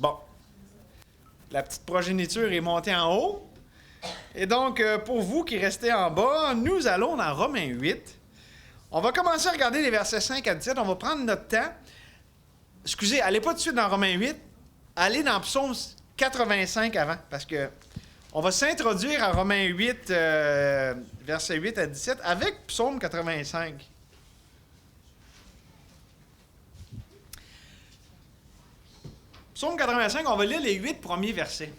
Bon. La petite progéniture est montée en haut. Et donc, pour vous qui restez en bas, nous allons dans Romains 8. On va commencer à regarder les versets 5 à 17. On va prendre notre temps. Excusez, allez pas tout de suite dans Romains 8. Allez dans Psaume 85 avant, parce que on va s'introduire à Romains 8, versets 8 à 17, avec Psaume 85. Psaume 85, on va lire les 8 premiers versets.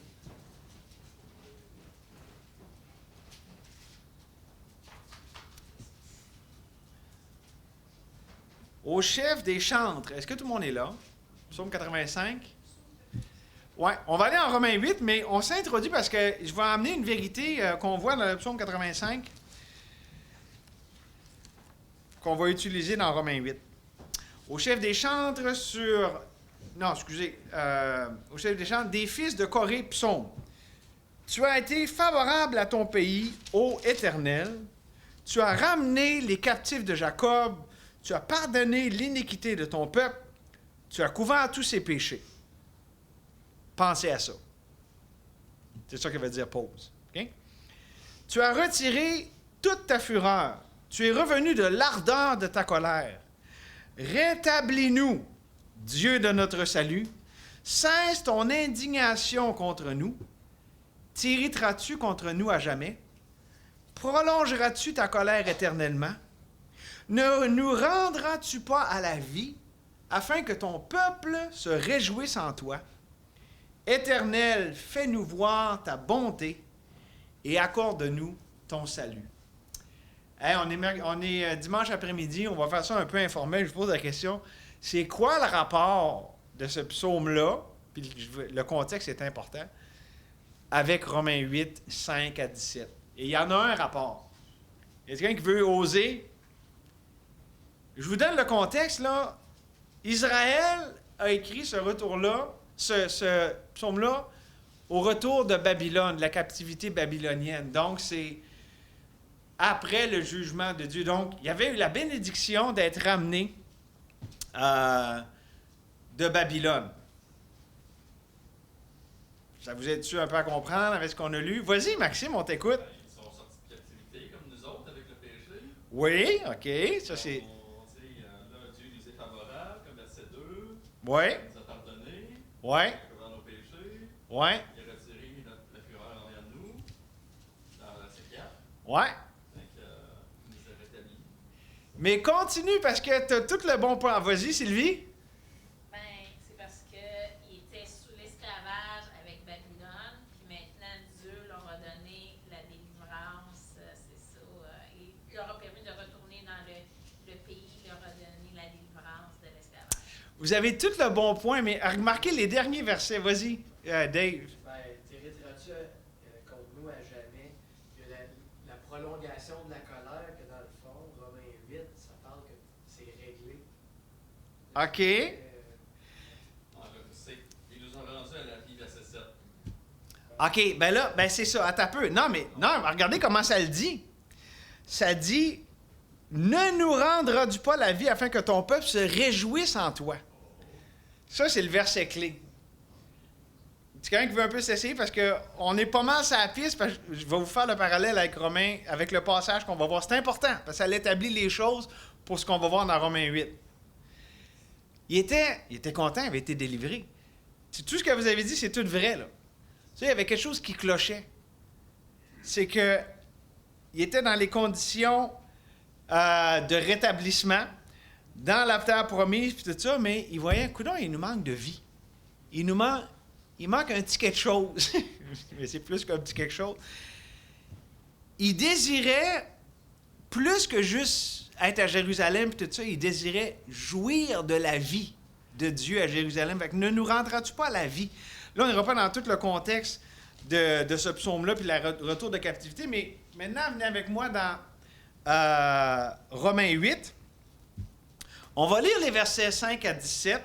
Au chef des chantres, est-ce que tout le monde est là? Psaume 85. Ouais, on va aller en Romains 8, mais on s'introduit parce que je vais amener une vérité qu'on voit dans le Psaume 85, qu'on va utiliser dans Romains 8. Au chef des chantres sur... Non, excusez. Au chef des chantres, des fils de Corée, psaume. Tu as été favorable à ton pays, ô Éternel. Tu as ramené les captifs de Jacob. Tu as pardonné l'iniquité de ton peuple. Tu as couvert tous ses péchés. Pensez à ça. C'est ça que veut dire pause. Okay? Tu as retiré toute ta fureur. Tu es revenu de l'ardeur de ta colère. Rétablis-nous, Dieu de notre salut. Cesse ton indignation contre nous. T'irriteras-tu contre nous à jamais? Prolongeras-tu ta colère éternellement? Ne nous rendras-tu pas à la vie, afin que ton peuple se réjouisse en toi? Éternel, fais-nous voir ta bonté et accorde-nous ton salut. Hey, on est dimanche après-midi, on va faire ça un peu informel. Je vous pose la question, c'est quoi le rapport de ce psaume-là, puis le contexte est important, avec Romains 8, 5 à 17? Et il y en a un rapport. Y a quelqu'un qui veut oser? Je vous donne le contexte, là. Israël a écrit ce retour-là, ce psaume-là, au retour de Babylone, de la captivité babylonienne. Donc, c'est après le jugement de Dieu. Donc, il y avait eu la bénédiction d'être ramené de Babylone. Ça vous aide-tu un peu à comprendre avec ce qu'on a lu? Vas-y, Maxime, on t'écoute. Ils sont sortis de captivité comme nous autres avec le péché. Oui, OK. Ça, c'est... Là, Dieu nous est favorable, comme verset 2. Oui. Il nous a pardonné. Oui. Il a couvert nos péchés. Oui. Il a retiré la fureur envers nous. Dans la C4. Oui. Donc, il nous a rétablis. Mais continue parce que tu as tout le bon point. Vas-y, Sylvie. Ben, c'est parce qu'ils étaient sous l'esclavage avec Babylone, puis maintenant Dieu leur a donné la délivrance, c'est ça. Et il leur a permis de retourner dans le pays, il leur a donné la délivrance de l'esclavage. Vous avez tout le bon point, mais remarquez les derniers versets. Vas-y, Dave. Ben, t'hériteras-tu contre nous à jamais? Il y a la prolongation de la colère que dans le fond, Romains 8, ça parle que c'est réglé. OK. Ils nous ont rendu à la vie, verset 7. OK, ben là, ben c'est ça. Attends un peu. Non, regardez comment ça le dit. Ça dit, ne nous rendras-tu pas la vie afin que ton peuple se réjouisse en toi? Ça, c'est le verset clé. C'est quelqu'un qui veut un peu s'essayer parce qu'on est pas mal sur la piste, parce que je vais vous faire le parallèle avec Romains, avec le passage qu'on va voir. C'est important, parce que ça établit les choses pour ce qu'on va voir dans Romains 8. Il était content, il avait été délivré. Tout ce que vous avez dit, c'est tout vrai, là. Tu sais, il y avait quelque chose qui clochait. C'est que il était dans les conditions de rétablissement, dans la terre promise, puis tout ça, mais il voyait, coudonc, il nous manque de vie. Il manque un petit quelque chose. Mais c'est plus qu'un petit quelque chose. Il désirait, plus que juste être à Jérusalem et tout ça, il désirait jouir de la vie de Dieu à Jérusalem. Fait que ne nous rendras-tu pas à la vie? Là, on n'ira pas dans tout le contexte de ce psaume-là puis le retour de captivité, mais maintenant, venez avec moi dans Romains 8. On va lire les versets 5 à 17,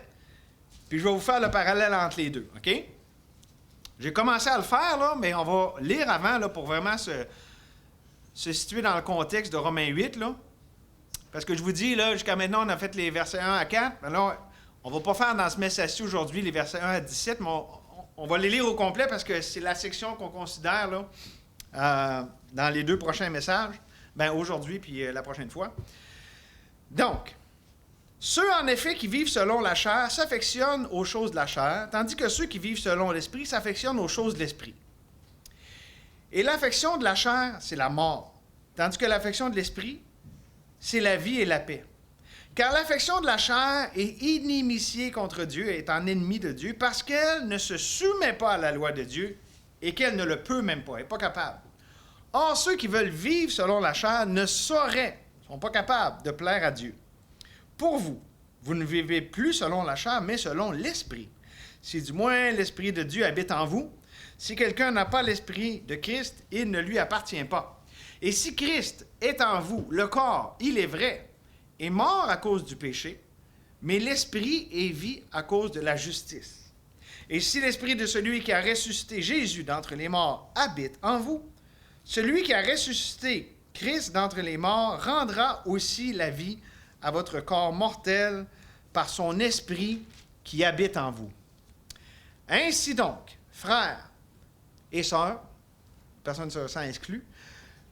puis je vais vous faire le parallèle entre les deux, OK? J'ai commencé à le faire, là, mais on va lire avant là, pour vraiment se situer dans le contexte de Romains 8. Là. Parce que je vous dis, là, jusqu'à maintenant, on a fait les versets 1 à 4. Mais là, On ne va pas faire dans ce message-ci aujourd'hui les versets 1 à 17, mais on va les lire au complet parce que c'est la section qu'on considère là, dans les 2 prochains messages. Ben aujourd'hui puis la prochaine fois. Donc, ceux en effet qui vivent selon la chair s'affectionnent aux choses de la chair, tandis que ceux qui vivent selon l'esprit s'affectionnent aux choses de l'esprit. Et l'affection de la chair, c'est la mort, tandis que l'affection de l'esprit, c'est la vie et la paix. Car l'affection de la chair est inimitié contre Dieu, est en ennemi de Dieu, parce qu'elle ne se soumet pas à la loi de Dieu et qu'elle ne le peut même pas, elle n'est pas capable. Or, ceux qui veulent vivre selon la chair ne sauraient, ne sont pas capables de plaire à Dieu. Pour vous, vous ne vivez plus selon la chair, mais selon l'esprit. Si du moins l'esprit de Dieu habite en vous, si quelqu'un n'a pas l'esprit de Christ, il ne lui appartient pas. Et si Christ est en vous, le corps, il est vrai, est mort à cause du péché, mais l'esprit est vie à cause de la justice. Et si l'esprit de celui qui a ressuscité Jésus d'entre les morts habite en vous, celui qui a ressuscité Christ d'entre les morts rendra aussi la vie à votre corps mortel par son esprit qui habite en vous. Ainsi donc, frères et sœurs, personne ne se sent exclu,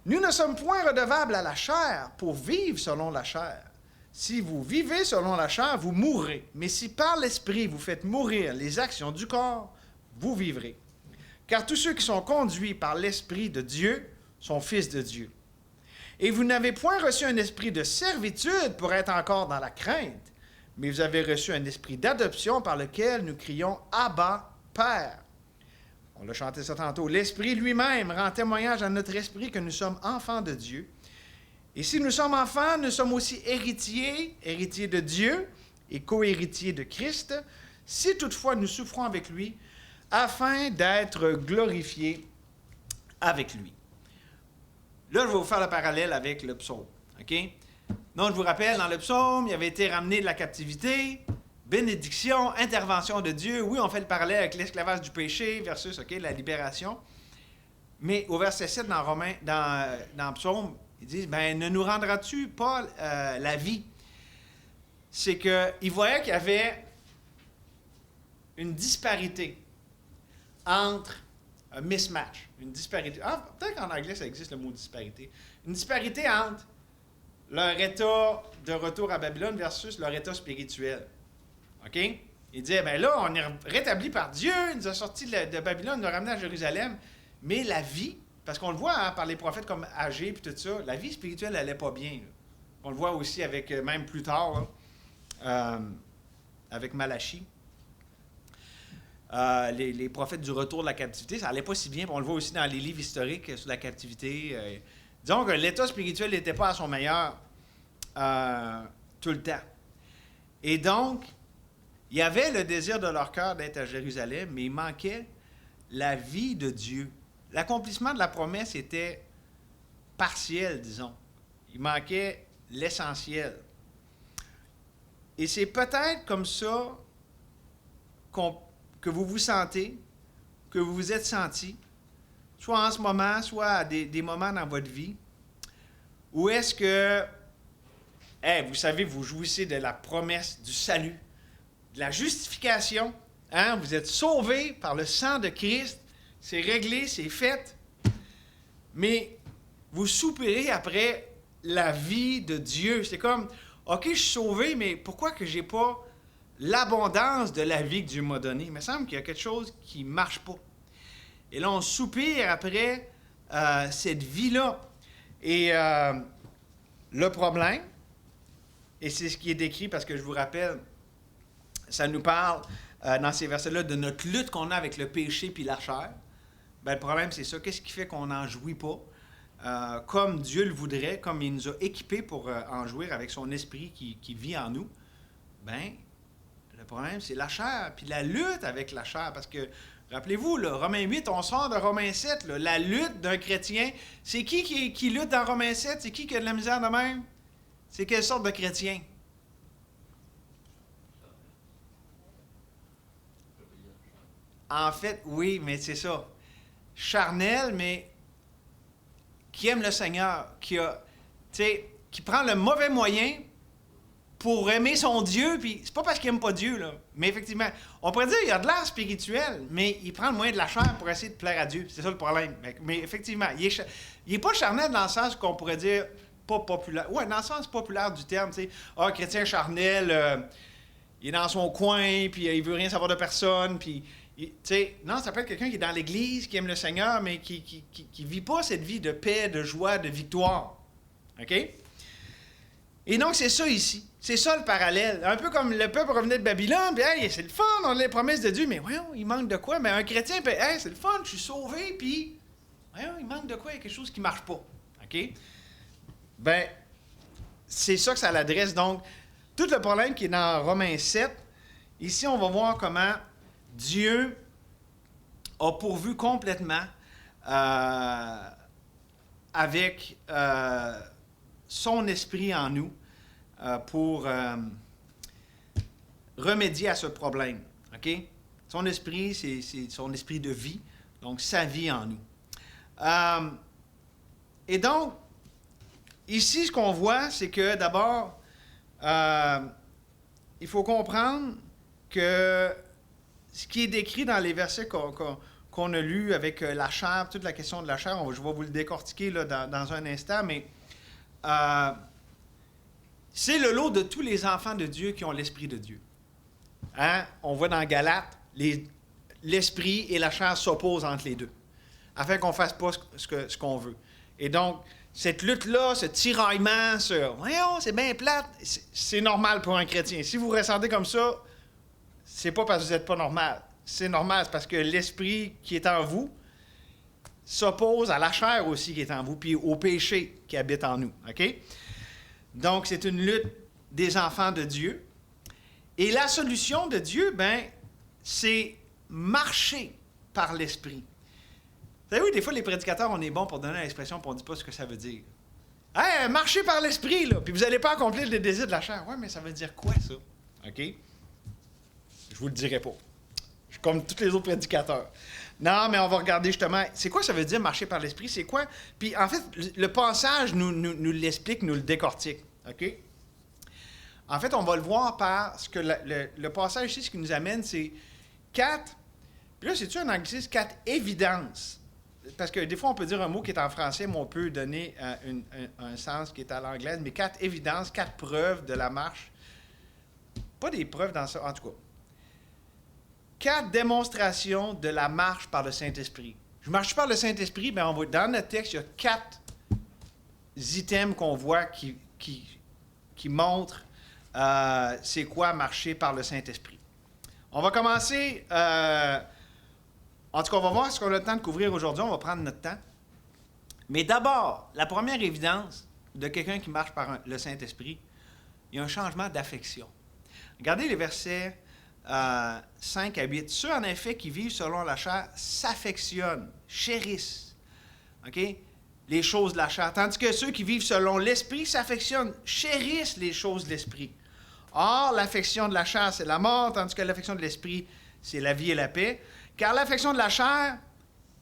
nous ne sommes point redevables à la chair pour vivre selon la chair. Si vous vivez selon la chair, vous mourrez. Mais si par l'esprit vous faites mourir les actions du corps, vous vivrez. Car tous ceux qui sont conduits par l'esprit de Dieu sont fils de Dieu. Et vous n'avez point reçu un esprit de servitude pour être encore dans la crainte, mais vous avez reçu un esprit d'adoption par lequel nous crions « Abba, Père ». On l'a chanté ça tantôt. L'Esprit lui-même rend témoignage à notre esprit que nous sommes enfants de Dieu. Et si nous sommes enfants, nous sommes aussi héritiers, héritiers de Dieu et co-héritiers de Christ, si toutefois nous souffrons avec lui, afin d'être glorifiés avec lui. Là, je vais vous faire le parallèle avec le psaume. OK? Donc, je vous rappelle, dans le psaume, il avait été ramené de la captivité, bénédiction, intervention de Dieu. Oui, on fait le parallèle avec l'esclavage du péché versus la libération. Mais au verset 7 dans Psaume, ils disent, ne nous rendras-tu pas la vie? C'est qu'ils voyaient qu'il y avait une disparité entre un mismatch, une disparité. Peut-être qu'en anglais, ça existe le mot disparité. Une disparité entre leur état de retour à Babylone versus leur état spirituel. OK? Il disait, là, on est rétabli par Dieu, il nous a sortis de Babylone, nous a ramenés à Jérusalem, mais la vie, parce qu'on le voit par les prophètes comme Agé et tout ça, la vie spirituelle n'allait pas bien. Là. On le voit aussi avec, même plus tard, avec Malachie. Les prophètes du retour de la captivité, ça n'allait pas si bien. On le voit aussi dans les livres historiques sur la captivité. Disons que l'état spirituel n'était pas à son meilleur tout le temps. Et donc, il y avait le désir de leur cœur d'être à Jérusalem, mais il manquait la vie de Dieu. L'accomplissement de la promesse était partiel, disons. Il manquait l'essentiel. Et c'est peut-être comme ça que vous vous sentez, que vous vous êtes senti, soit en ce moment, soit à des moments dans votre vie, où est-ce que, vous savez, vous jouissez de la promesse du salut, de la justification, vous êtes sauvés par le sang de Christ, c'est réglé, c'est fait, mais vous soupirez après la vie de Dieu. C'est comme, OK, je suis sauvé, mais pourquoi que je n'ai pas l'abondance de la vie que Dieu m'a donnée? Il me semble qu'il y a quelque chose qui ne marche pas. Et là, on soupire après cette vie-là. Et le problème, et c'est ce qui est décrit, parce que je vous rappelle, ça nous parle dans ces versets-là de notre lutte qu'on a avec le péché puis la chair. Le problème, c'est ça. Qu'est-ce qui fait qu'on n'en jouit pas comme Dieu le voudrait, comme il nous a équipés pour en jouir avec son esprit qui vit en nous? Le problème, c'est la chair, puis la lutte avec la chair. Parce que, rappelez-vous, là, Romains 8, on sort de Romains 7, là, la lutte d'un chrétien. C'est qui lutte dans Romains 7? C'est qui a de la misère de même? C'est quelle sorte de chrétien? En fait, oui, mais c'est ça. Charnel, mais qui aime le Seigneur, qui prend le mauvais moyen pour aimer son Dieu, puis c'est pas parce qu'il aime pas Dieu, là. Mais effectivement, on pourrait dire qu'il a de l'air spirituel, mais il prend le moyen de la chair pour essayer de plaire à Dieu. C'est ça le problème. Mais effectivement, il est pas charnel dans le sens qu'on pourrait dire pas populaire. Ouais, dans le sens populaire du terme, tu sais. Ah, chrétien charnel, il est dans son coin, puis il veut rien savoir de personne, puis... Tu sais, non, ça peut être quelqu'un qui est dans l'Église, qui aime le Seigneur, mais qui vit pas cette vie de paix, de joie, de victoire. OK? Et donc, c'est ça ici. C'est ça le parallèle. Un peu comme le peuple revenait de Babylone, puis hey, c'est le fun, on a les promesses de Dieu, mais voyons, il manque de quoi? Mais un chrétien, puis hey, c'est le fun, je suis sauvé, puis voyons, il manque de quoi? Il y a quelque chose qui marche pas. OK? Ben, c'est ça que ça l'adresse. Donc, tout le problème qui est dans Romains 7, ici, on va voir comment Dieu a pourvu complètement avec son esprit en nous pour remédier à ce problème. OK? Son esprit, c'est son esprit de vie, donc sa vie en nous. Et donc, ici, ce qu'on voit, c'est que d'abord, il faut comprendre que ce qui est décrit dans les versets qu'on a lus avec la chair, toute la question de la chair, je vais vous le décortiquer là, dans un instant, mais c'est le lot de tous les enfants de Dieu qui ont l'Esprit de Dieu. Hein? On voit dans Galates, l'Esprit et la chair s'opposent entre les deux, afin qu'on ne fasse pas ce qu'on veut. Et donc, cette lutte-là, ce tiraillement, voyons, c'est bien plate, c'est normal pour un chrétien. Si vous ressentez comme ça, c'est pas parce que vous n'êtes pas normal. C'est normal, c'est parce que l'esprit qui est en vous s'oppose à la chair aussi qui est en vous, puis au péché qui habite en nous. OK? Donc, c'est une lutte des enfants de Dieu. Et la solution de Dieu, c'est marcher par l'esprit. Vous savez, oui, des fois, les prédicateurs, on est bon pour donner l'expression, puis on ne dit pas ce que ça veut dire. Hey, marchez par l'esprit, là, puis vous n'allez pas accomplir les désirs de la chair. Ouais, mais ça veut dire quoi, ça? OK? Je vous le dirai pas. Je suis comme tous les autres prédicateurs. Non, mais on va regarder justement, c'est quoi ça veut dire marcher par l'esprit? C'est quoi? Puis en fait, le passage nous l'explique, nous le décortique. OK? En fait, on va le voir parce que le passage ici, ce qui nous amène, c'est 4, puis là, c'est-tu un anglicisme? 4 évidences. Parce que des fois, on peut dire un mot qui est en français, mais on peut donner un sens qui est à l'anglaise, mais 4 évidences, 4 preuves de la marche. Pas des preuves dans ça, en tout cas. 4 démonstrations de la marche par le Saint-Esprit. Je marche par le Saint-Esprit, bien, dans notre texte, il y a 4 items qu'on voit qui montrent c'est quoi marcher par le Saint-Esprit. On va commencer, en tout cas, on va voir ce qu'on a le temps de couvrir aujourd'hui, on va prendre notre temps. Mais d'abord, la première évidence de quelqu'un qui marche par le Saint-Esprit, il y a un changement d'affection. Regardez les versets 5 à 8. Ceux, en effet, qui vivent selon la chair s'affectionnent, chérissent, OK, les choses de la chair. Tandis que ceux qui vivent selon l'esprit s'affectionnent, chérissent les choses de l'esprit. Or, l'affection de la chair, c'est la mort, tandis que l'affection de l'esprit, c'est la vie et la paix. Car l'affection de la chair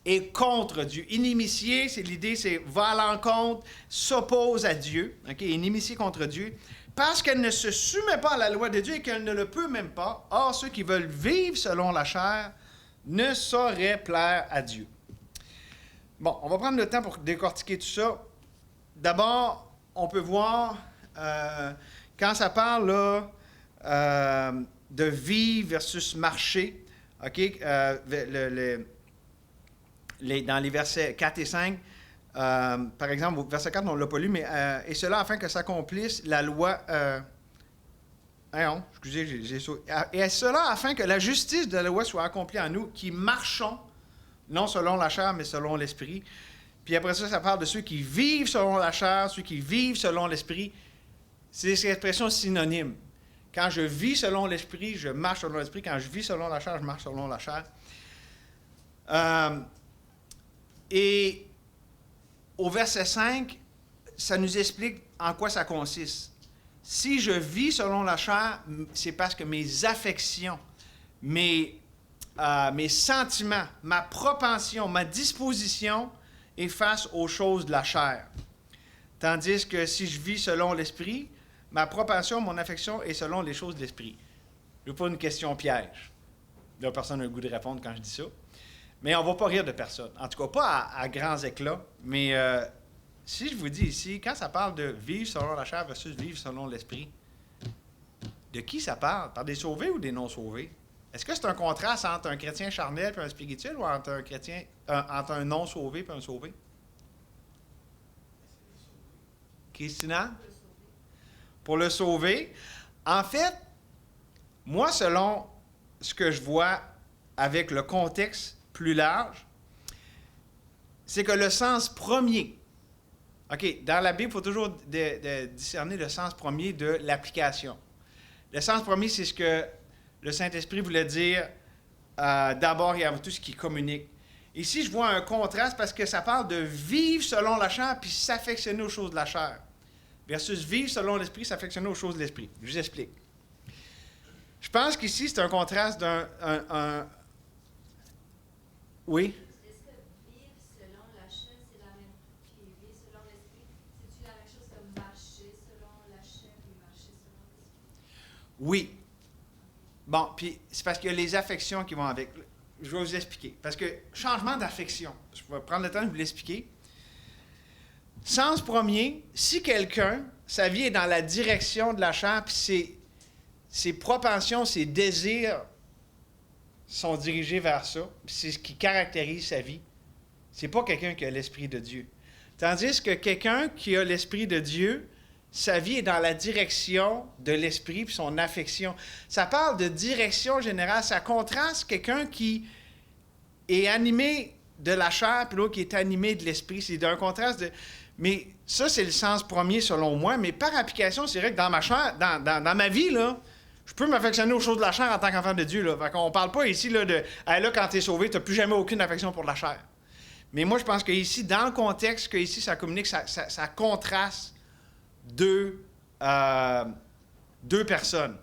est contre Dieu. Inimitié, c'est l'idée, c'est va à l'encontre, s'oppose à Dieu, OK, inimitié contre Dieu. Parce qu'elle ne se soumet pas à la loi de Dieu et qu'elle ne le peut même pas. Or, ceux qui veulent vivre selon la chair ne sauraient plaire à Dieu. Bon, on va prendre le temps pour décortiquer tout ça. D'abord, on peut voir, quand ça parle là, de vivre versus marcher, OK, dans les versets 4 et 5, par exemple, au verset 4, on ne l'a pas lu, mais « Et cela afin que s'accomplisse la loi... » excusez, j'ai sauté. « Et cela afin que la justice de la loi soit accomplie en nous, qui marchons, non selon la chair, mais selon l'esprit. » Puis après ça, ça parle de ceux qui vivent selon la chair, ceux qui vivent selon l'esprit. C'est des expressions synonymes. Quand je vis selon l'esprit, je marche selon l'esprit. Quand je vis selon la chair, je marche selon la chair. Et au verset 5, ça nous explique en quoi ça consiste. Si je vis selon la chair, c'est parce que mes affections, mes sentiments, ma propension, ma disposition est face aux choses de la chair. Tandis que si je vis selon l'esprit, ma propension, mon affection est selon les choses de l'esprit. Je veux pas une question piège. Là, personne n'a le goût de répondre quand je dis ça. Mais on ne va pas rire de personne. En tout cas, pas à grands éclats. Mais si je vous dis ici, quand ça parle de vivre selon la chair versus vivre selon l'esprit, de qui ça parle? Par des sauvés ou des non-sauvés? Est-ce que c'est un contraste entre un chrétien charnel et un spirituel ou entre entre un non-sauvé et un sauvé? Christina? Pour le sauver. En fait, moi, selon ce que je vois avec le contexte plus large, c'est que le sens premier, OK, dans la Bible, il faut toujours discerner le sens premier de l'application. Le sens premier, c'est ce que le Saint-Esprit voulait dire d'abord et avant tout ce qui communique. Ici, je vois un contraste parce que ça parle de vivre selon la chair puis s'affectionner aux choses de la chair. Versus vivre selon l'esprit, s'affectionner aux choses de l'esprit. Je vous explique. Je pense qu'ici, c'est un contraste d'un... Oui? Est-ce que vivre selon la chair, c'est la même que vivre selon l'esprit? C'est-tu la même chose que marcher selon la chair et marcher selon l'esprit? Oui. Bon, puis c'est parce qu'il y a les affections qui vont avec. Je vais vous expliquer. Parce que changement d'affection, je vais prendre le temps de vous l'expliquer. Sens premier, si quelqu'un, sa vie est dans la direction de la chair, puis ses propensions, ses désirs sont dirigés vers ça, puis c'est ce qui caractérise sa vie, c'est pas quelqu'un qui a l'Esprit de Dieu. Tandis que quelqu'un qui a l'Esprit de Dieu, sa vie est dans la direction de l'Esprit puis son affection. Ça parle de direction générale, ça contraste quelqu'un qui est animé de la chair puis l'autre qui est animé de l'Esprit. C'est un contraste de... Mais ça, c'est le sens premier selon moi. Mais par application, c'est vrai que dans ma chair, dans ma vie, là, je peux m'affectionner aux choses de la chair en tant qu'enfant de Dieu. Là. Fait qu'on parle pas ici là, de hey, là, quand tu es sauvé, tu n'as plus jamais aucune affection pour la chair. Mais moi, je pense qu'ici, dans le contexte que ici, ça communique, ça contraste deux personnes.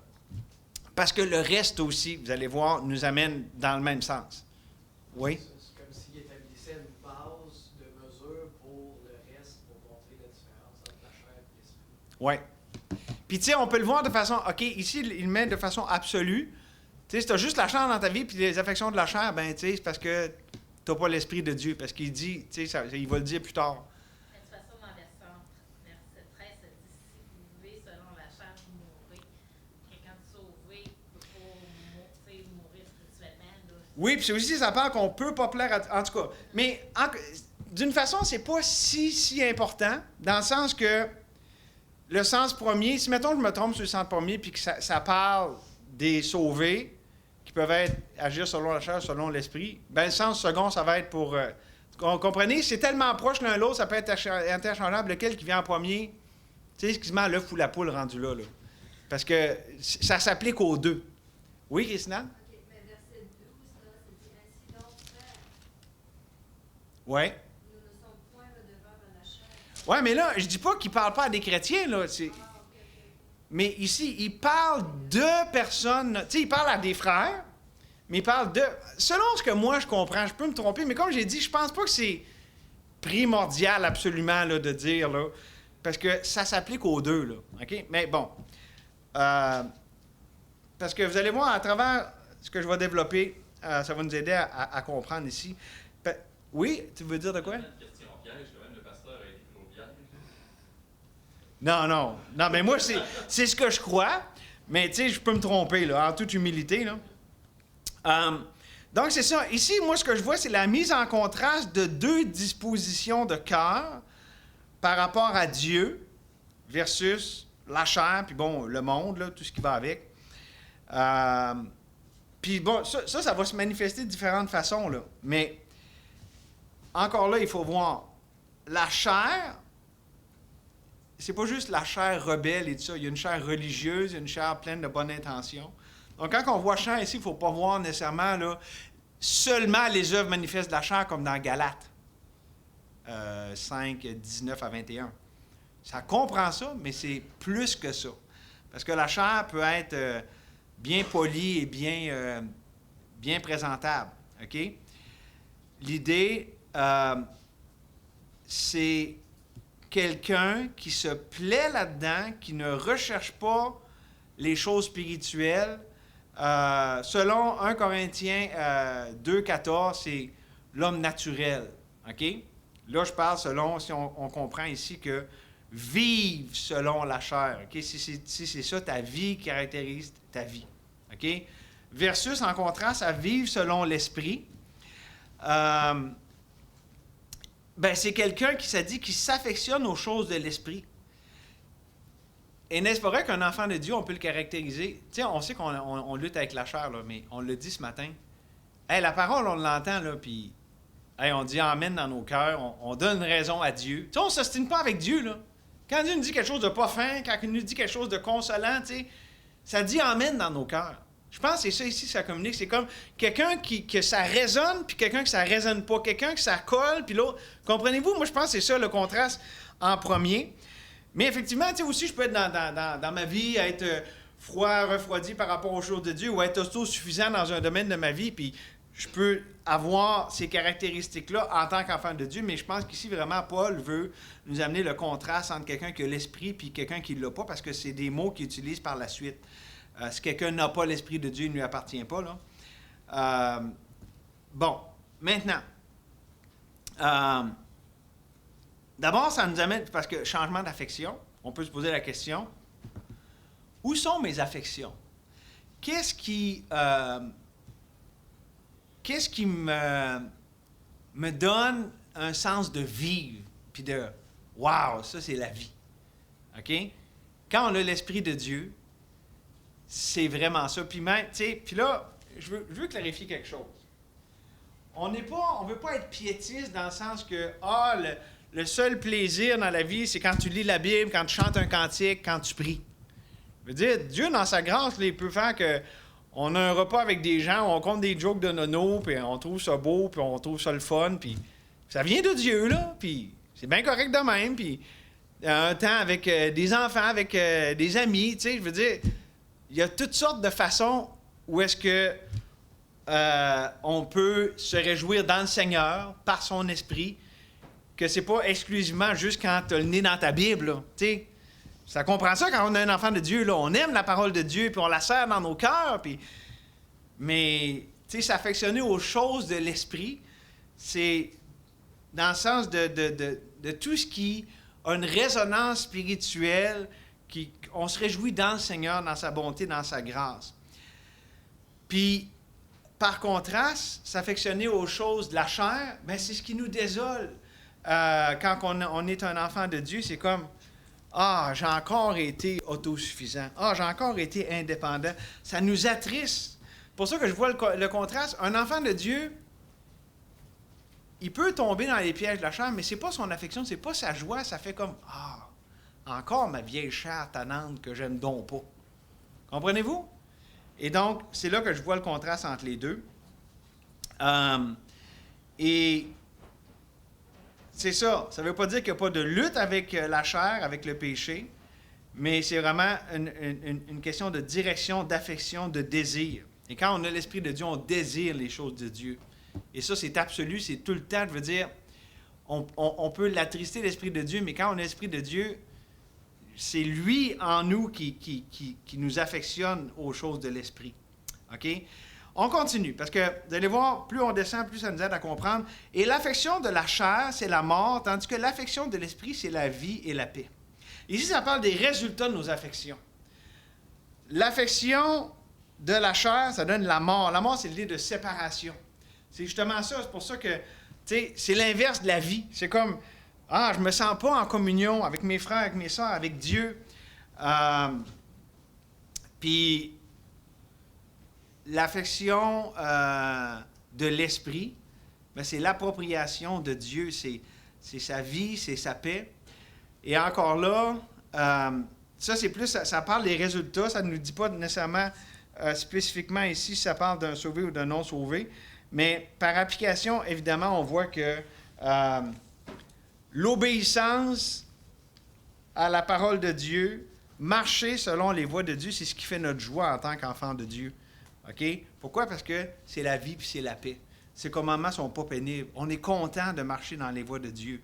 Parce que le reste aussi, vous allez voir, nous amène dans le même sens. Oui? C'est comme s'il établissait une base de mesure pour le reste, pour montrer la différence entre la chair et l'esprit. Oui. Puis, tu sais, on peut le voir de façon... OK, ici, il le met de façon absolue. Tu sais, si tu as juste la chair dans ta vie puis les affections de la chair, ben, tu sais, c'est parce que tu n'as pas l'Esprit de Dieu. Parce qu'il dit, tu sais, il va le dire plus tard. De toute façon, dans verset 13, ça dit si vous vivez selon la chair, vous mourrez. Quelqu'un de sauvé ne peut pas mourir spirituellement. Là. Oui, puis aussi, ça parle qu'on peut pas plaire à... En tout cas, mais d'une façon, c'est pas si important, dans le sens que le sens premier, si mettons je me trompe sur le sens premier, puis que ça parle des sauvés, qui peuvent agir selon la chair, selon l'esprit, ben le sens second, ça va être pour... vous comprenez? C'est tellement proche l'un de l'autre, ça peut être interchangeable. Lequel qui vient en premier? Tu sais, excuse-moi, l'œuf ou la poule rendu là. Parce que ça s'applique aux deux. Oui, Christina? OK, mais verset 12, là, c'est dit ainsi donc, frères, Oui. nous ne sommes point redevables à la chair. Oui, mais là, je dis pas qu'il parle pas à des chrétiens, là. Mais ici, il parle de personnes. Tu sais, il parle à des frères, mais il parle de... Selon ce que moi, je comprends, je peux me tromper, mais comme j'ai dit, je pense pas que c'est primordial absolument là, de dire, là, parce que ça s'applique aux deux, là. OK? Mais bon. Parce que vous allez voir, à travers ce que je vais développer, ça va nous aider à comprendre ici. Oui, tu veux dire de quoi? Une question piège, quand même, le pasteur a été pris au piège. Non, mais moi, c'est ce que je crois. Mais, tu sais, je peux me tromper, là, en toute humilité, là. Donc, c'est ça. Ici, moi, ce que je vois, c'est la mise en contraste de deux dispositions de cœur par rapport à Dieu versus la chair, puis bon, le monde, là, tout ce qui va avec. Puis bon, ça va se manifester de différentes façons, là. Mais, encore là, il faut voir. La chair, c'est pas juste la chair rebelle et tout ça. Il y a une chair religieuse, il y a une chair pleine de bonnes intentions. Donc, quand on voit chair ici, il ne faut pas voir nécessairement là, seulement les œuvres manifestes de la chair, comme dans Galates 5, 19 à 21. Ça comprend ça, mais c'est plus que ça. Parce que la chair peut être bien polie et bien présentable. OK? L'idée, c'est quelqu'un qui se plaît là-dedans, qui ne recherche pas les choses spirituelles. Selon 1 Corinthiens 2,14, c'est l'homme naturel. OK? Là, je parle selon, si on comprend ici que vivre selon la chair. OK? Si c'est ça ta vie qui caractérise ta vie. OK? Versus, en contraste, à vivre selon l'esprit. C'est quelqu'un qui s'est dit qui s'affectionne aux choses de l'esprit. Et n'est-ce pas vrai qu'un enfant de Dieu, on peut le caractériser? Tu sais, on sait qu'on lutte avec la chair, là, mais on le dit ce matin. Hey, la parole, on l'entend, là, puis on dit Amen dans nos cœurs, on donne raison à Dieu. Tu sais, on ne s'ostine pas avec Dieu, là. Quand Dieu nous dit quelque chose de pas fin, quand il nous dit quelque chose de consolant, tu sais, ça dit Amen dans nos cœurs. Je pense que c'est ça ici, ça communique. C'est comme quelqu'un que ça résonne, puis quelqu'un que ça résonne pas. Quelqu'un que ça colle, puis l'autre. Comprenez-vous? Moi, je pense que c'est ça le contraste en premier. Mais effectivement, tu sais, aussi, je peux être dans ma vie, être froid, refroidi par rapport aux choses de Dieu, ou être autosuffisant dans un domaine de ma vie, puis je peux avoir ces caractéristiques-là en tant qu'enfant de Dieu, mais je pense qu'ici, vraiment, Paul veut nous amener le contraste entre quelqu'un qui a l'esprit puis quelqu'un qui ne l'a pas, parce que c'est des mots qu'il utilise par la suite. Si quelqu'un n'a pas l'esprit de Dieu, il ne lui appartient pas, là. Maintenant, d'abord, ça nous amène, parce que changement d'affection, on peut se poser la question, où sont mes affections? Qu'est-ce qui me donne un sens de vivre, puis de « wow, ça c'est la vie ». OK? Quand on a l'Esprit de Dieu, c'est vraiment ça. Puis même, tu sais, puis là, je veux clarifier quelque chose. On ne veut pas être piétiste dans le sens que, le seul plaisir dans la vie, c'est quand tu lis la Bible, quand tu chantes un cantique, quand tu pries. Je veux dire, Dieu, dans sa grâce, là, il peut faire que on a un repas avec des gens, on compte des jokes de nono, puis on trouve ça beau, puis on trouve ça le fun, puis ça vient de Dieu, là, puis c'est bien correct de même, puis un temps avec des enfants, avec des amis, tu sais, je veux dire, il y a toutes sortes de façons où est-ce que on peut se réjouir dans le Seigneur, par son esprit, que c'est pas exclusivement juste quand tu as le nez dans ta Bible, là, tu sais. Ça comprend ça quand on a un enfant de Dieu, là. On aime la parole de Dieu, puis on la serre dans nos cœurs, puis... Mais, tu sais, s'affectionner aux choses de l'esprit, c'est dans le sens de tout ce qui a une résonance spirituelle, on se réjouit dans le Seigneur, dans sa bonté, dans sa grâce. Puis, par contraste, s'affectionner aux choses de la chair, bien, c'est ce qui nous désole. Quand on est un enfant de Dieu, c'est comme... j'ai encore été autosuffisant. J'ai encore été indépendant. Ça nous attriste. C'est pour ça que je vois le contraste. Un enfant de Dieu, il peut tomber dans les pièges de la chair, mais c'est pas son affection, c'est pas sa joie. Ça fait comme, encore ma vieille chair tannante que j'aime donc pas. Comprenez-vous? Et donc, c'est là que je vois le contraste entre les deux. Et... c'est ça. Ça ne veut pas dire qu'il n'y a pas de lutte avec la chair, avec le péché, mais c'est vraiment une question de direction, d'affection, de désir. Et quand on a l'Esprit de Dieu, on désire les choses de Dieu. Et ça, c'est absolu, c'est tout le temps. Je veux dire, on peut l'attrister, l'Esprit de Dieu, mais quand on a l'Esprit de Dieu, c'est lui en nous qui nous affectionne aux choses de l'Esprit. OK? On continue, parce que vous allez voir, plus on descend, plus ça nous aide à comprendre. Et l'affection de la chair, c'est la mort, tandis que l'affection de l'esprit, c'est la vie et la paix. Ici, ça parle des résultats de nos affections. L'affection de la chair, ça donne la mort. La mort, c'est l'idée de séparation. C'est justement ça, c'est pour ça que, tu sais, c'est l'inverse de la vie. C'est comme, je me sens pas en communion avec mes frères, avec mes sœurs, avec Dieu. Puis... l'affection de l'esprit, c'est l'appropriation de Dieu, c'est sa vie, c'est sa paix. Et encore là, ça c'est plus, ça parle des résultats, ça ne nous dit pas nécessairement spécifiquement ici si ça parle d'un sauvé ou d'un non sauvé, mais par application, évidemment, on voit que l'obéissance à la parole de Dieu, marcher selon les voies de Dieu, c'est ce qui fait notre joie en tant qu'enfant de Dieu. OK? Pourquoi? Parce que c'est la vie puis c'est la paix. Ces commandements ne sont pas pénibles. On est content de marcher dans les voies de Dieu.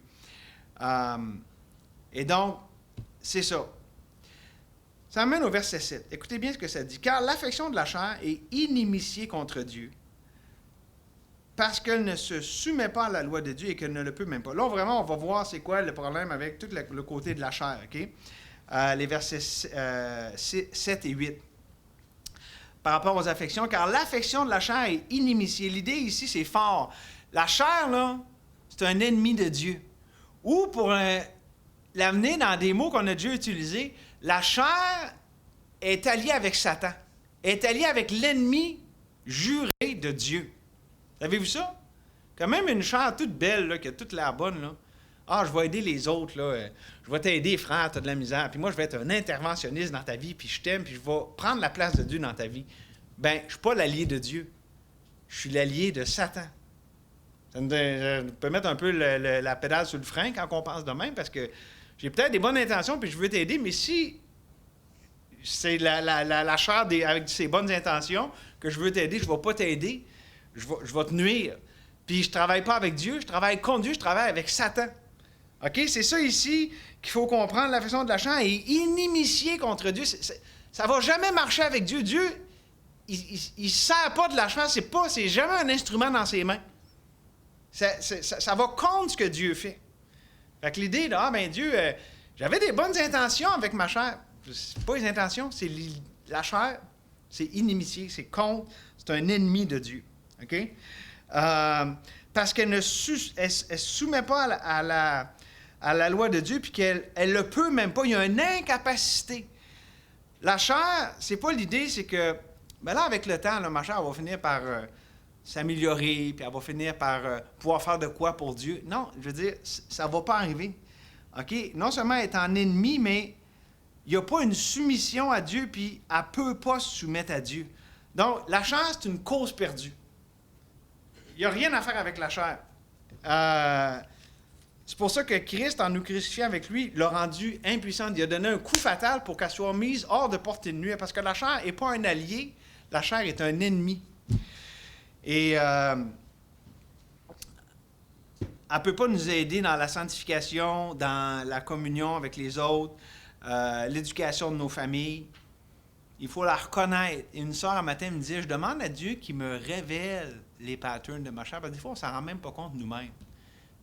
Et donc, c'est ça. Ça amène au verset 7. Écoutez bien ce que ça dit. « Car l'affection de la chair est inimitié contre Dieu, parce qu'elle ne se soumet pas à la loi de Dieu et qu'elle ne le peut même pas. » Là, vraiment, on va voir c'est quoi le problème avec tout le côté de la chair. OK? Les versets 7 et 8. Par rapport aux affections, « Car l'affection de la chair est inimitié. » L'idée ici, c'est fort. La chair, là, c'est un ennemi de Dieu. Ou pour l'amener dans des mots qu'on a déjà utilisés, la chair est alliée avec Satan, est alliée avec l'ennemi juré de Dieu. Avez-vous ça? Quand même une chair toute belle, là, qui a toute l'air bonne, là. Ah, je vais aider les autres, là. Je vais t'aider, frère, tu as de la misère. Puis moi, je vais être un interventionniste dans ta vie, puis je t'aime, puis je vais prendre la place de Dieu dans ta vie. Ben, je ne suis pas l'allié de Dieu. Je suis l'allié de Satan. Ça peut mettre un peu la pédale sur le frein quand on pense de même, parce que j'ai peut-être des bonnes intentions, puis je veux t'aider, mais si c'est la chair avec ses bonnes intentions que je veux t'aider, je ne vais pas t'aider, je vais te nuire. Puis je ne travaille pas avec Dieu, je travaille contre Dieu, je travaille avec Satan. OK? C'est ça ici qu'il faut comprendre. L'affection de la chair est inimitié contre Dieu. Ça ne va jamais marcher avec Dieu. Dieu, il ne sert pas de la chair, c'est jamais un instrument dans ses mains. Ça va contre ce que Dieu fait. Fait que l'idée de, Dieu, j'avais des bonnes intentions avec ma chair. C'est pas les intentions, c'est la chair. C'est inimitié, c'est contre, c'est un ennemi de Dieu. OK? Parce qu'elle ne soumet pas à la loi de Dieu, puis qu'elle ne le peut même pas. Il y a une incapacité. La chair, c'est pas l'idée, c'est que, là, avec le temps, là, ma chair va finir par s'améliorer, puis elle va finir par pouvoir faire de quoi pour Dieu. Non, je veux dire, ça ne va pas arriver. OK? Non seulement elle est en ennemi, mais il n'y a pas une soumission à Dieu, puis elle ne peut pas se soumettre à Dieu. Donc, la chair, c'est une cause perdue. Il n'y a rien à faire avec la chair. C'est pour ça que Christ, en nous crucifiant avec lui, l'a rendu impuissante. Il a donné un coup fatal pour qu'elle soit mise hors de portée de nuit. Parce que la chair n'est pas un allié, la chair est un ennemi. Et elle ne peut pas nous aider dans la sanctification, dans la communion avec les autres, l'éducation de nos familles. Il faut la reconnaître. Et une sœur, un matin, me disait, je demande à Dieu qu'il me révèle les patterns de ma chair. Parce que des fois, on ne s'en rend même pas compte nous-mêmes.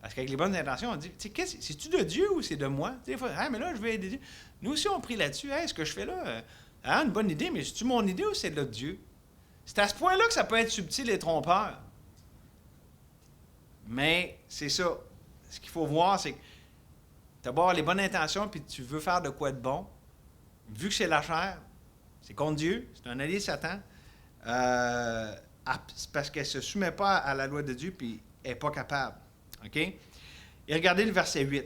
Parce qu'avec les bonnes intentions, on dit, c'est-tu de Dieu ou c'est de moi? Des fois, mais là, je vais aider Dieu. Nous aussi, on prie là-dessus. Ce que je fais là, une bonne idée, mais c'est-tu mon idée ou c'est de Dieu? C'est à ce point-là que ça peut être subtil et trompeur. Mais c'est ça. Ce qu'il faut voir, c'est que tu as les bonnes intentions puis tu veux faire de quoi de bon. Vu que c'est la chair, c'est contre Dieu, c'est un allié de Satan. C'est parce qu'elle ne se soumet pas à la loi de Dieu puis elle n'est pas capable. OK? Et regardez le verset 8.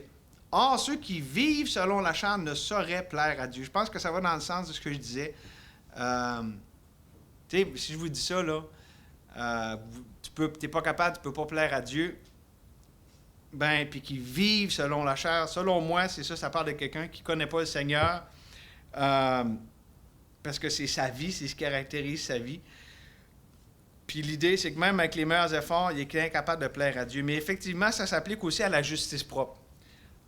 « Or, ceux qui vivent selon la chair ne sauraient plaire à Dieu. » Je pense que ça va dans le sens de ce que je disais. Si je vous dis ça, là, tu n'es pas capable, tu ne peux pas plaire à Dieu, puis qui vivent selon la chair. Selon moi, c'est ça parle de quelqu'un qui ne connaît pas le Seigneur, parce que c'est sa vie, c'est ce qui caractérise sa vie. Puis l'idée, c'est que même avec les meilleurs efforts, il est incapable de plaire à Dieu. Mais effectivement, ça s'applique aussi à la justice propre.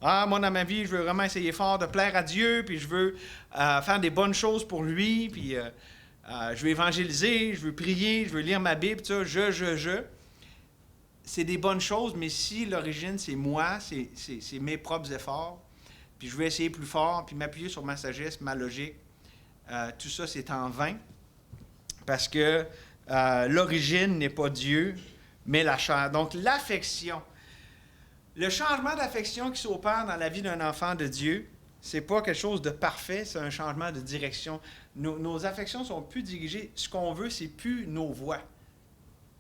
Moi, dans ma vie, je veux vraiment essayer fort de plaire à Dieu, puis je veux faire des bonnes choses pour lui, puis je veux évangéliser, je veux prier, je veux lire ma Bible, tout ça, C'est des bonnes choses, mais si l'origine, c'est moi, c'est mes propres efforts, puis je veux essayer plus fort, puis m'appuyer sur ma sagesse, ma logique, tout ça, c'est en vain, parce que l'origine n'est pas Dieu, mais la chair. Donc, l'affection. Le changement d'affection qui s'opère dans la vie d'un enfant de Dieu, c'est pas quelque chose de parfait, c'est un changement de direction. Nos affections sont plus dirigées. Ce qu'on veut, c'est plus nos voies.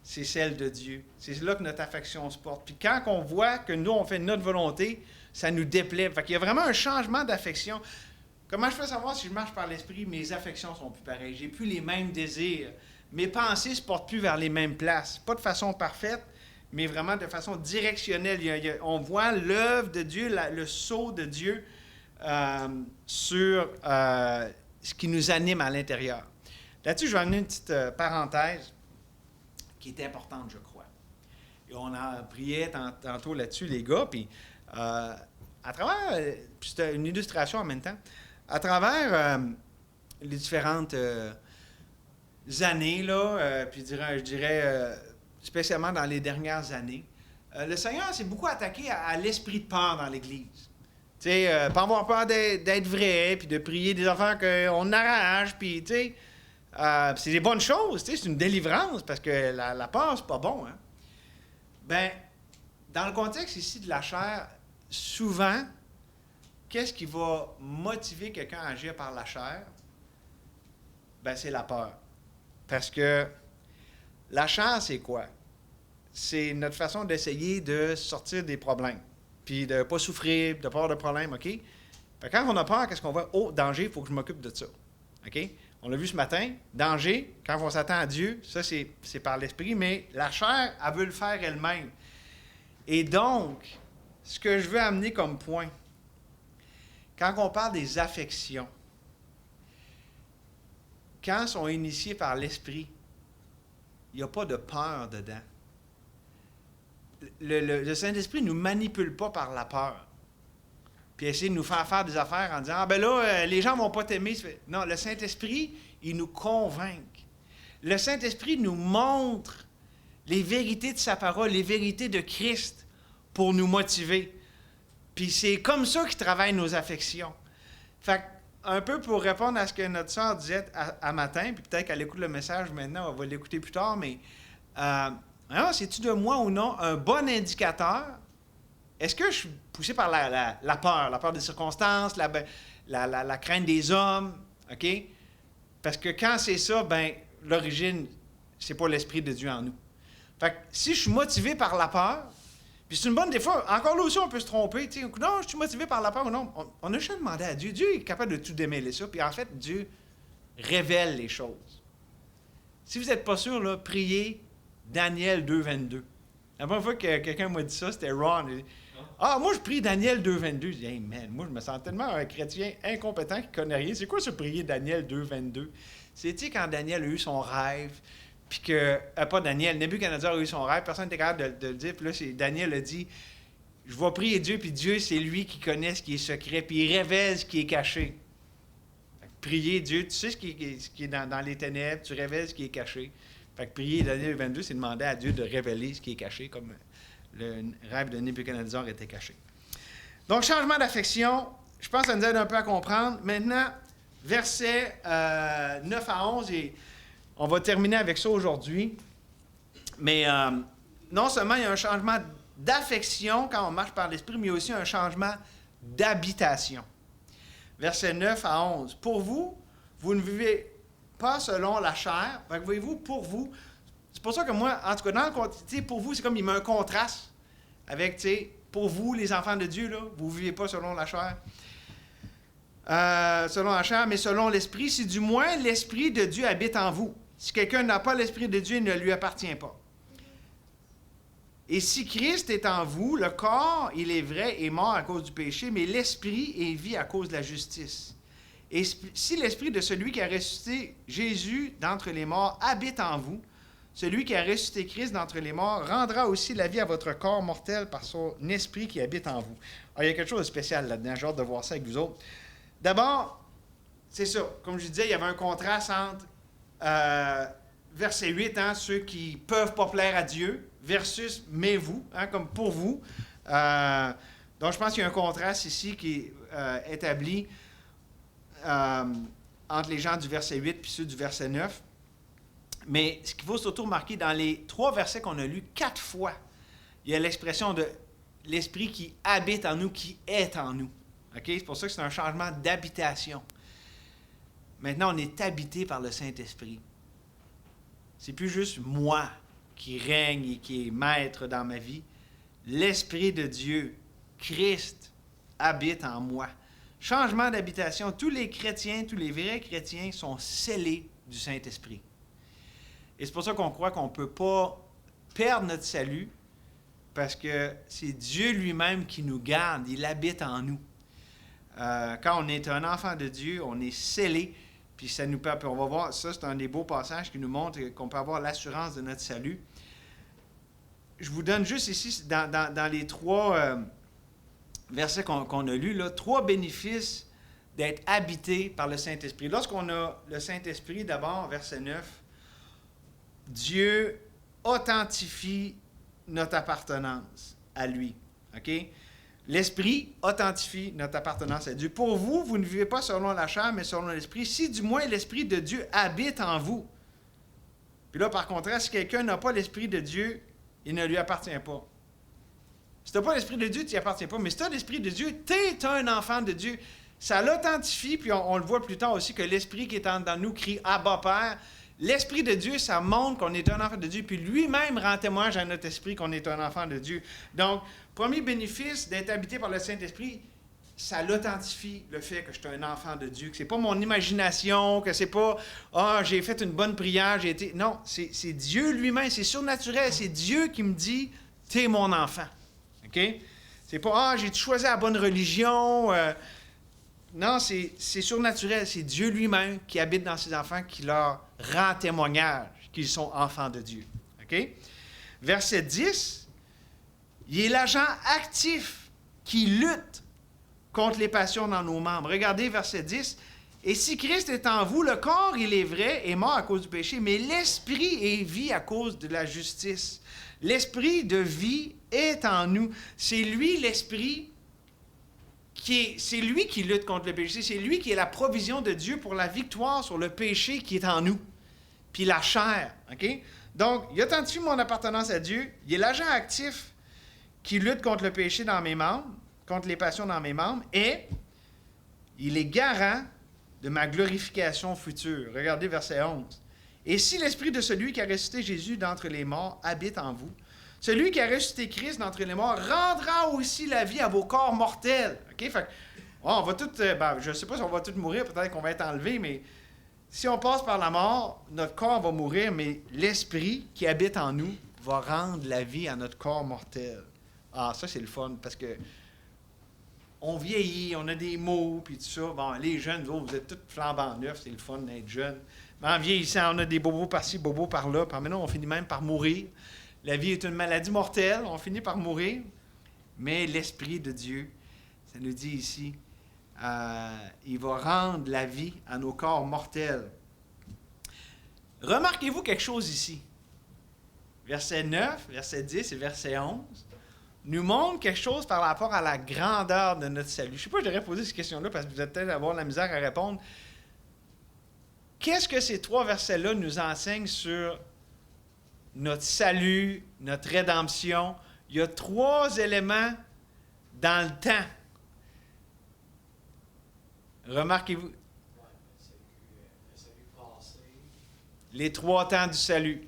C'est celle de Dieu. C'est là que notre affection se porte. Puis quand on voit que nous, on fait notre volonté, ça nous déplaît. Fait qu'il y a vraiment un changement d'affection. Comment je peux savoir si je marche par l'esprit, mes affections sont plus pareilles. J'ai plus les mêmes désirs. Mes pensées ne se portent plus vers les mêmes places. Pas de façon parfaite, mais vraiment de façon directionnelle. On voit l'œuvre de Dieu, le sceau de Dieu sur ce qui nous anime à l'intérieur. Là-dessus, je vais amener une petite parenthèse qui est importante, je crois. Et on a prié tantôt là-dessus, les gars, puis à travers, puis c'est une illustration en même temps, à travers les différentes années, là, puis je dirais spécialement dans les dernières années, le Seigneur s'est beaucoup attaqué à l'esprit de peur dans l'Église. Tu sais, pas avoir peur d'être vrai, puis de prier des affaires qu'on arrache, puis tu sais, c'est des bonnes choses, tu sais, c'est une délivrance, parce que la peur, c'est pas bon, hein. Ben, dans le contexte ici de la chair, souvent, qu'est-ce qui va motiver quelqu'un à agir par la chair? Ben, c'est la peur. Parce que la chair, c'est quoi? C'est notre façon d'essayer de sortir des problèmes, puis de ne pas souffrir, de pas avoir de problème, OK? Fait que quand on a peur, qu'est-ce qu'on va? Oh, danger, il faut que je m'occupe de ça. OK? On l'a vu ce matin, danger, quand on s'attend à Dieu, ça, c'est par l'esprit, mais la chair, elle veut le faire elle-même. Et donc, ce que je veux amener comme point, quand on parle des affections, quand elles sont initiées par l'esprit, il n'y a pas de peur dedans. Le Saint-Esprit ne nous manipule pas par la peur. Puis essayer de nous faire des affaires en disant « Ah ben là, les gens ne vont pas t'aimer. » Non, le Saint-Esprit, il nous convainc. Le Saint-Esprit nous montre les vérités de sa parole, les vérités de Christ pour nous motiver. Puis c'est comme ça qu'il travaille nos affections. Fait un peu pour répondre à ce que notre sœur disait à matin, puis peut-être qu'elle écoute le message maintenant, on va l'écouter plus tard, mais c'est-tu de moi ou non un bon indicateur? Est-ce que je suis poussé par la peur des circonstances, la crainte des hommes, OK? Parce que quand c'est ça, ben l'origine, c'est pas l'Esprit de Dieu en nous. Fait que si je suis motivé par la peur, puis c'est une bonne... Des fois, encore là aussi, on peut se tromper. Tu sais, non, je suis motivé par la peur ou non. On a juste demandé à Dieu. Dieu est capable de tout démêler ça. Puis en fait, Dieu révèle les choses. Si vous n'êtes pas sûr, là, priez Daniel 2,22. La première fois que quelqu'un m'a dit ça, c'était Ron. Il dit, moi, je prie Daniel 2,22. Je dis, hey man, moi, je me sens tellement un chrétien incompétent qui ne connaît rien. C'est quoi ce prier Daniel 2,22? C'est, tu sais, quand Daniel a eu son rêve... Puis que, pas Daniel, Nebuchadnezzar a eu son rêve, personne n'était capable de le dire. Puis là, Daniel a dit, je vais prier Dieu, puis Dieu, c'est lui qui connaît ce qui est secret, puis il révèle ce qui est caché. Fait que prier Dieu, tu sais ce qui est dans les ténèbres, tu révèles ce qui est caché. Fait que prier Daniel 22, c'est demander à Dieu de révéler ce qui est caché, comme le rêve de Nebuchadnezzar était caché. Donc, changement d'affection, je pense que ça nous aide un peu à comprendre. Maintenant, versets 9 à 11, et on va terminer avec ça aujourd'hui. Mais non seulement il y a un changement d'affection quand on marche par l'Esprit, mais il y a aussi un changement d'habitation. Versets 9 à 11. Pour vous, vous ne vivez pas selon la chair. Fait que voyez-vous, pour vous, c'est pour ça que moi, en tout cas, dans le contexte, pour vous, c'est comme il met un contraste avec, tu sais, pour vous, les enfants de Dieu, là, vous ne vivez pas selon la chair. Selon la chair, mais selon l'Esprit, si du moins l'Esprit de Dieu habite en vous. Si quelqu'un n'a pas l'Esprit de Dieu, il ne lui appartient pas. Et si Christ est en vous, le corps, il est vrai, est mort à cause du péché, mais l'Esprit est vie à cause de la justice. Et si l'Esprit de celui qui a ressuscité Jésus d'entre les morts habite en vous, celui qui a ressuscité Christ d'entre les morts rendra aussi la vie à votre corps mortel par son Esprit qui habite en vous. Alors, il y a quelque chose de spécial là-dedans, j'ai hâte de voir ça avec vous autres. D'abord, c'est ça, comme je disais, il y avait un contraste entre verset 8, hein, ceux qui ne peuvent pas plaire à Dieu, versus mais vous, hein, comme pour vous. Donc, je pense qu'il y a un contraste ici qui est établi entre les gens du verset 8 et ceux du verset 9. Mais ce qu'il faut surtout remarquer, dans les 3 versets qu'on a lus 4 fois, il y a l'expression de l'Esprit qui habite en nous, qui est en nous. Okay? C'est pour ça que c'est un changement d'habitation. Maintenant, on est habité par le Saint-Esprit. C'est plus juste moi qui règne et qui est maître dans ma vie. L'Esprit de Dieu, Christ, habite en moi. Changement d'habitation. Tous les chrétiens, tous les vrais chrétiens sont scellés du Saint-Esprit. Et c'est pour ça qu'on croit qu'on ne peut pas perdre notre salut, parce que c'est Dieu lui-même qui nous garde. Il habite en nous. Quand on est un enfant de Dieu, on est scellé. Puis ça nous permet, on va voir, ça c'est un des beaux passages qui nous montre qu'on peut avoir l'assurance de notre salut. Je vous donne juste ici, dans les 3 versets qu'on a lus, là, 3 bénéfices d'être habité par le Saint-Esprit. Lorsqu'on a le Saint-Esprit, d'abord, verset 9, Dieu authentifie notre appartenance à lui. OK? L'Esprit authentifie notre appartenance à Dieu. Pour vous, vous ne vivez pas selon la chair, mais selon l'Esprit, si du moins l'Esprit de Dieu habite en vous. Puis là, par contraste, si quelqu'un n'a pas l'Esprit de Dieu, il ne lui appartient pas. Si tu n'as pas l'Esprit de Dieu, tu n'y appartiens pas. Mais si tu as l'Esprit de Dieu, tu es un enfant de Dieu. Ça l'authentifie, puis on le voit plus tard aussi, que l'Esprit qui est en nous crie « Abba, Père ». L'Esprit de Dieu, ça montre qu'on est un enfant de Dieu, puis lui-même rend témoignage à notre esprit qu'on est un enfant de Dieu. Donc, premier bénéfice d'être habité par le Saint-Esprit, ça l'authentifie le fait que je suis un enfant de Dieu, que c'est pas mon imagination, que c'est pas « Ah, j'ai fait une bonne prière, j'ai été... » Non, c'est Dieu lui-même, c'est surnaturel, c'est Dieu qui me dit « T'es mon enfant. » OK? C'est pas « Ah, j'ai choisi la bonne religion. Non, c'est surnaturel, c'est Dieu lui-même qui habite dans ses enfants, qui leur rend témoignage qu'ils sont enfants de Dieu. OK? Verset 10, il est l'agent actif qui lutte contre les passions dans nos membres. Regardez verset 10. « Et si Christ est en vous, le corps, il est vrai, est mort à cause du péché, mais l'esprit est vie à cause de la justice. » L'esprit de vie est en nous. C'est lui, l'esprit, c'est lui qui lutte contre le péché. C'est lui qui est la provision de Dieu pour la victoire sur le péché qui est en nous. Puis la chair. OK? Donc, il authentifie mon appartenance à Dieu. Il est l'agent actif qui lutte contre le péché dans mes membres, contre les passions dans mes membres, et il est garant de ma glorification future. Regardez verset 11. « Et si l'esprit de celui qui a ressuscité Jésus d'entre les morts habite en vous, celui qui a ressuscité Christ d'entre les morts rendra aussi la vie à vos corps mortels. » OK? Fait que, on va tous, je ne sais pas si on va tous mourir, peut-être qu'on va être enlevés, mais si on passe par la mort, notre corps va mourir, mais l'esprit qui habite en nous va rendre la vie à notre corps mortel. Ah, ça, c'est le fun, parce que on vieillit, on a des maux, puis tout ça. Bon, les jeunes, vous êtes tous flambant neufs, c'est le fun d'être jeune. Mais en vieillissant, on a des bobos par-ci, bobos par-là, puis maintenant, on finit même par mourir. La vie est une maladie mortelle, on finit par mourir. Mais l'Esprit de Dieu, ça nous dit ici, il va rendre la vie à nos corps mortels. Remarquez-vous quelque chose ici. Verset 9, verset 10 et verset 11 nous montrent quelque chose par rapport à la grandeur de notre salut. Je ne sais pas si j'aurais posé cette question-là parce que vous allez peut-être avoir la misère à répondre. Qu'est-ce que ces 3 versets-là nous enseignent sur notre salut, notre rédemption? Il y a 3 éléments dans le temps. Remarquez-vous. Le salut passé. Les 3 temps du salut.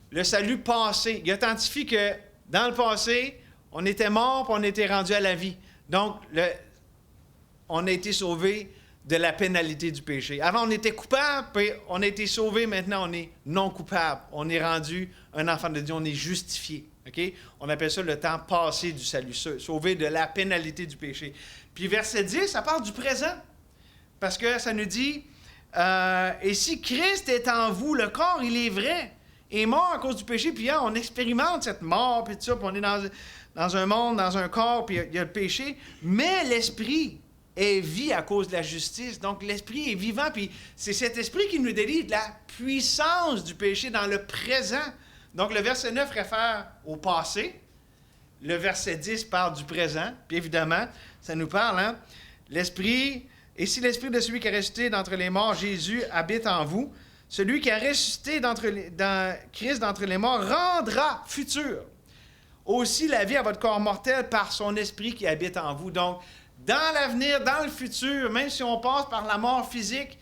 Le salut passé. Il authentifie que dans le passé, on était mort puis on était rendu à la vie. Donc, on a été sauvé de la pénalité du péché. Avant, on était coupable, puis on a été sauvé. Maintenant, on est non coupable. On est rendu un enfant de Dieu. On est justifié. Okay? On appelle ça le temps passé du salut, sauvé de la pénalité du péché. Puis verset 10, ça parle du présent. Parce que ça nous dit, et si Christ est en vous, le corps, il est vrai, est mort à cause du péché, puis on expérimente cette mort, puis tout ça, puis on est dans un monde, dans un corps, puis il y a le péché, mais l'esprit est vie à cause de la justice. Donc l'esprit est vivant, puis c'est cet esprit qui nous délivre de la puissance du péché dans le présent. Donc le verset 9 réfère au passé, le verset 10 parle du présent, puis évidemment, ça nous parle, l'esprit, et si l'esprit de celui qui a ressuscité d'entre les morts, Jésus, habite en vous, celui qui a ressuscité dans Christ d'entre les morts rendra futur aussi la vie à votre corps mortel par son esprit qui habite en vous. Donc, dans l'avenir, dans le futur, même si on passe par la mort physique,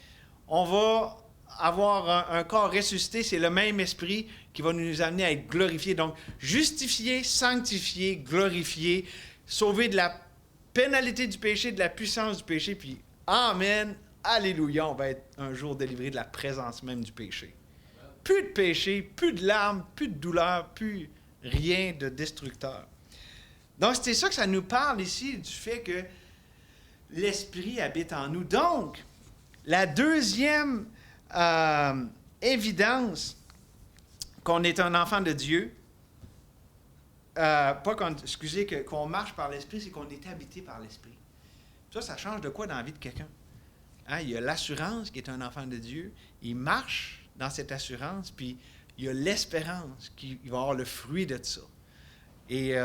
on va avoir un corps ressuscité. C'est le même esprit qui va nous amener à être glorifiés. Donc, justifiés, sanctifiés, glorifiés, sauvés de la pénalité du péché, de la puissance du péché, puis amen. Alléluia, on va être un jour délivré de la présence même du péché. Plus de péché, plus de larmes, plus de douleur, plus rien de destructeur. Donc, c'est ça que ça nous parle ici, du fait que l'Esprit habite en nous. Donc, la deuxième évidence qu'on est un enfant de Dieu, qu'on marche par l'Esprit, c'est qu'on est habité par l'Esprit. Ça change de quoi dans la vie de quelqu'un? Hein, il y a l'assurance qui est un enfant de Dieu. Il marche dans cette assurance, puis il y a l'espérance qui va avoir le fruit de ça. Et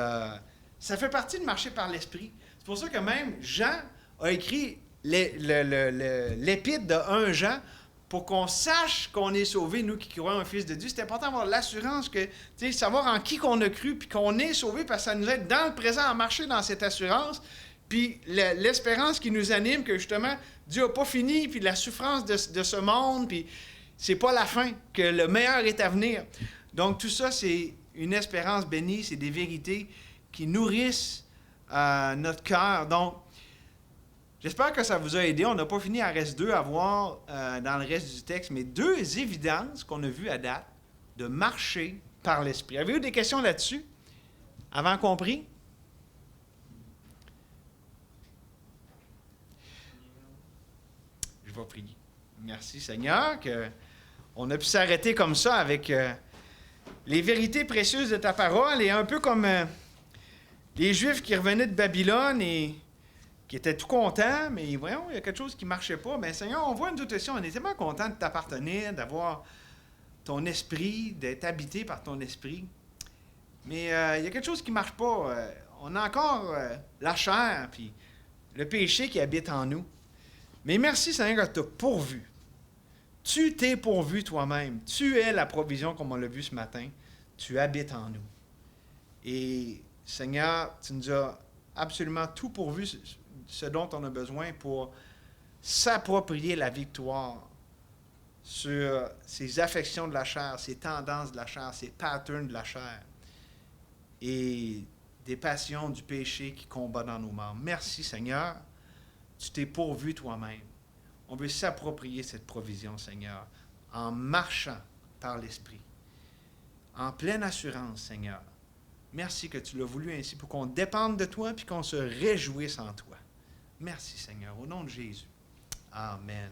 ça fait partie de marcher par l'Esprit. C'est pour ça que même Jean a écrit l'épître de 1 Jean pour qu'on sache qu'on est sauvé, nous qui croyons au Fils de Dieu. C'est important d'avoir l'assurance que, savoir en qui qu'on a cru, puis qu'on est sauvé, parce que ça nous aide dans le présent à marcher dans cette assurance. Puis l'espérance qui nous anime, que justement, Dieu n'a pas fini, puis la souffrance de ce monde, puis c'est pas la fin, que le meilleur est à venir. Donc tout ça, c'est une espérance bénie, c'est des vérités qui nourrissent notre cœur. Donc, j'espère que ça vous a aidé. On n'a pas fini, il en reste 2 à voir dans le reste du texte, mais 2 évidences qu'on a vues à date de marcher par l'Esprit. Avez-vous des questions là-dessus? Avant compris? Je vais prier. Merci Seigneur qu'on a pu s'arrêter comme ça avec les vérités précieuses de ta parole et un peu comme les Juifs qui revenaient de Babylone et qui étaient tout contents, mais voyons, il y a quelque chose qui ne marchait pas. Mais Seigneur, on voit une toute on est tellement content de t'appartenir, d'avoir ton esprit, d'être habité par ton esprit. Mais il y a quelque chose qui ne marche pas. On a encore la chair, puis le péché qui habite en nous. Mais merci Seigneur que tu as pourvu. Tu t'es pourvu toi-même. Tu es la provision comme on l'a vu ce matin. Tu habites en nous. Et Seigneur, tu nous as absolument tout pourvu, ce dont on a besoin pour s'approprier la victoire sur ces affections de la chair, ces tendances de la chair, ces patterns de la chair et des passions du péché qui combattent dans nos membres. Merci Seigneur, tu t'es pourvu toi-même. On veut s'approprier cette provision, Seigneur, en marchant par l'Esprit, en pleine assurance, Seigneur. Merci que tu l'as voulu ainsi pour qu'on dépende de toi et qu'on se réjouisse en toi. Merci, Seigneur, au nom de Jésus. Amen.